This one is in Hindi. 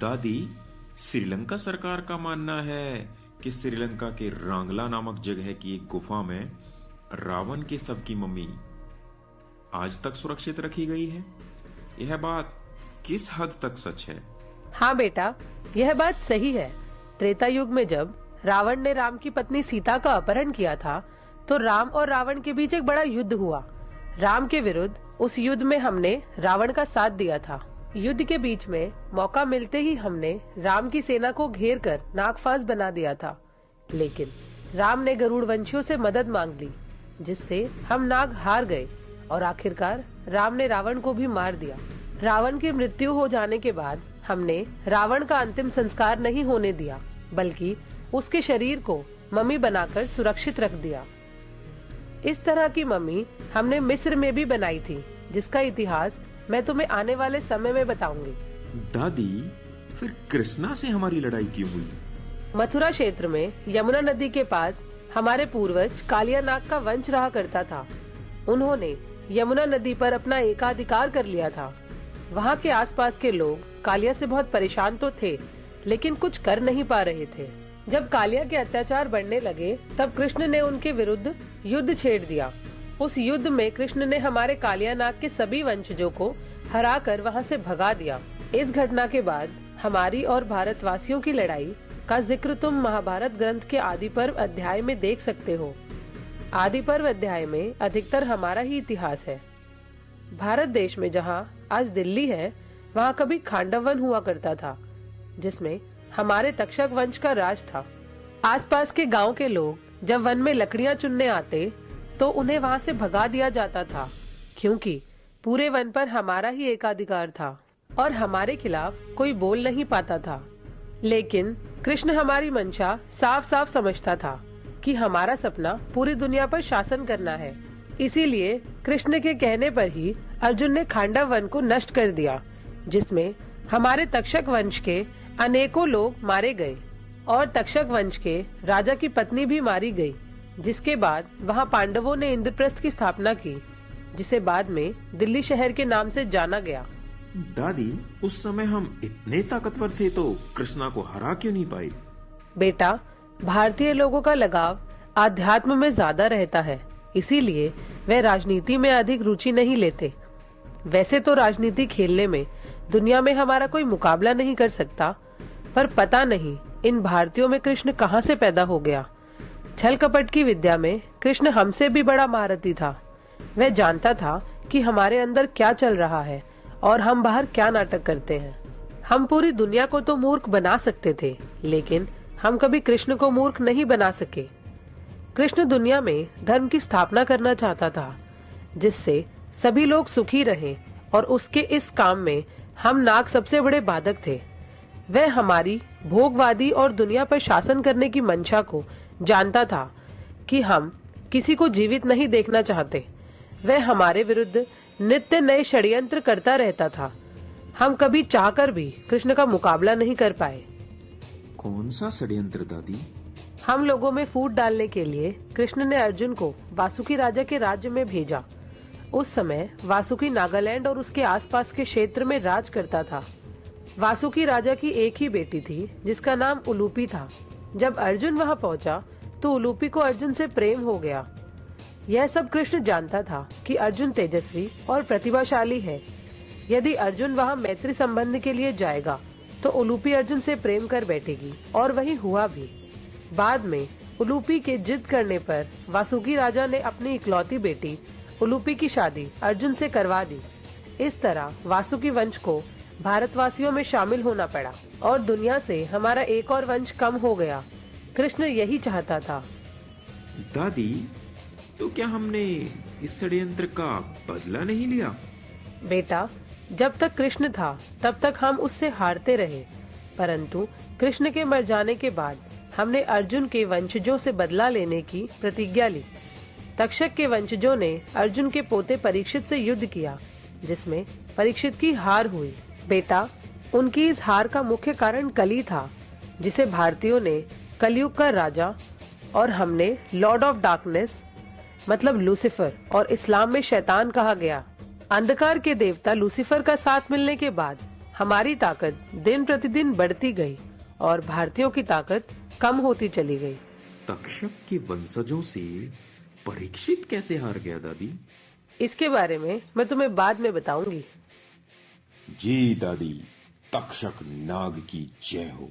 दादी, श्रीलंका सरकार का मानना है कि श्रीलंका के रांगला नामक जगह की एक गुफा में रावण के शव की मम्मी आज तक सुरक्षित रखी गई है। यह बात किस हद तक सच है? हाँ बेटा, यह बात सही है। त्रेता युग में जब रावण ने राम की पत्नी सीता का अपहरण किया था, तो राम और रावण के बीच एक बड़ा युद्ध हुआ। राम के विरुद्ध उस युद्ध में हमने रावण का साथ दिया था। युद्ध के बीच में मौका मिलते ही हमने राम की सेना को घेर कर नागफांस बना दिया था, लेकिन राम ने गरुड़ वंशियों से मदद मांग ली, जिससे हम नाग हार गए और आखिरकार राम ने रावण को भी मार दिया। रावण की मृत्यु हो जाने के बाद हमने रावण का अंतिम संस्कार नहीं होने दिया, बल्कि उसके शरीर को मम्मी बनाकर सुरक्षित रख दिया। इस तरह की मम्मी हमने मिस्र में भी बनाई थी, जिसका इतिहास मैं तुम्हें आने वाले समय में बताऊंगी। दादी, फिर कृष्णा से हमारी लड़ाई क्यों हुई? मथुरा क्षेत्र में यमुना नदी के पास हमारे पूर्वज कालिया नाग का वंश रहा करता था। उन्होंने यमुना नदी पर अपना एकाधिकार कर लिया था। वहाँ के आसपास के लोग कालिया से बहुत परेशान तो थे, लेकिन कुछ कर नहीं पा रहे थे। जब कालिया के अत्याचार बढ़ने लगे, तब कृष्ण ने उनके विरुद्ध युद्ध छेड़ दिया। उस युद्ध में कृष्ण ने हमारे कालिया नाग के सभी वंशजों को हराकर वहाँ से भगा दिया। इस घटना के बाद हमारी और भारतवासियों की लड़ाई का जिक्र तुम महाभारत ग्रंथ के आदि पर्व अध्याय में देख सकते हो। आदि पर्व अध्याय में अधिकतर हमारा ही इतिहास है। भारत देश में जहाँ आज दिल्ली है, वहाँ कभी खांडव वन हुआ करता था, जिसमें हमारे तक्षक वंश का राज था। आसपास के गांव के लोग जब वन में लकड़ियां चुनने आते, तो उन्हें वहां से भगा दिया जाता था, क्योंकि पूरे वन पर हमारा ही एकाधिकार था और हमारे खिलाफ कोई बोल नहीं पाता था। लेकिन कृष्ण हमारी मंशा साफ साफ समझता था कि हमारा सपना पूरी दुनिया पर शासन करना है। इसीलिए कृष्ण के कहने पर ही अर्जुन ने खांडव वन को नष्ट कर दिया, जिसमें हमारे तक्षक वंश के अनेकों लोग मारे गए और तक्षक वंश के राजा की पत्नी भी मारी गई, जिसके बाद वहां पांडवों ने इंद्रप्रस्थ की स्थापना की, जिसे बाद में दिल्ली शहर के नाम से जाना गया। दादी, उस समय हम इतने ताकतवर थे तो कृष्णा को हरा क्यों नहीं पाए? बेटा, भारतीय लोगों का लगाव आध्यात्म में ज्यादा रहता है, इसीलिए वे राजनीति में अधिक रुचि नहीं लेते। वैसे तो राजनीति खेलने में दुनिया में हमारा कोई मुकाबला नहीं कर सकता, पर पता नहीं इन भारतीयों में कृष्ण कहाँ से पैदा हो गया। छल कपट की विद्या में कृष्ण हमसे भी बड़ा महारथी था। वह जानता था कि हमारे अंदर क्या चल रहा है और हम बाहर क्या नाटक करते हैं। हम पूरी दुनिया को तो मूर्ख बना सकते थे, लेकिन हम कभी कृष्ण को मूर्ख नहीं बना सके। कृष्ण दुनिया में धर्म की स्थापना करना चाहता था, जिससे सभी लोग सुखी रहें, और उसके इस काम में हम नाग सबसे बड़े बाधक थे। वह हमारी भोगवादी और दुनिया पर शासन करने की मंशा को जानता था कि हम किसी को जीवित नहीं देखना चाहते। वह हमारे विरुद्ध नित्य नए षड्यंत्र करता रहता था। हम कभी चाहकर भी कृष्ण का मुकाबला नहीं कर पाए। कौन सा षड्यंत्र दादी? हम लोगों में फूट डालने के लिए कृष्ण ने अर्जुन को वासुकी राजा के राज्य में भेजा। उस समय वासुकी नागालैंड और उसके आसपास के क्षेत्र में राज करता था। वासुकी राजा की एक ही बेटी थी, जिसका नाम उलूपी था। जब अर्जुन वहां पहुंचा, तो उलूपी को अर्जुन से प्रेम हो गया। यह सब कृष्ण जानता था कि अर्जुन तेजस्वी और प्रतिभाशाली है। यदि अर्जुन वहां मैत्री संबंध के लिए जाएगा, तो उलूपी अर्जुन से प्रेम कर बैठेगी, और वही हुआ भी। बाद में उलूपी के जिद करने पर वासुकी राजा ने अपनी इकलौती बेटी उलूपी की शादी अर्जुन से करवा दी। इस तरह वासुकी वंश को भारतवासियों में शामिल होना पड़ा और दुनिया से हमारा एक और वंश कम हो गया। कृष्ण यही चाहता था। दादी, तो क्या हमने इस षड्यंत्र का बदला नहीं लिया? बेटा, जब तक कृष्ण था तब तक हम उससे हारते रहे, परंतु कृष्ण के मर जाने के बाद हमने अर्जुन के वंशजों से बदला लेने की प्रतिज्ञा ली। तक्षक के वंशजों ने अर्जुन के पोते परीक्षित से युद्ध किया, जिसमें परीक्षित की हार हुई। बेटा, उनकी इस हार का मुख्य कारण कली था, जिसे भारतीयों ने कलयुग का राजा और हमने लॉर्ड ऑफ डार्कनेस मतलब लूसीफर और इस्लाम में शैतान कहा गया। अंधकार के देवता लूसीफर का साथ मिलने के बाद हमारी ताकत दिन प्रतिदिन बढ़ती गई और भारतीयों की ताकत कम होती चली गई। तक्षक के वंशजों से परीक्षित कैसे हार गया दादी? इसके बारे में मैं तुम्हें बाद में बताऊंगी। जी दादी, तक्षक नाग की जय हो।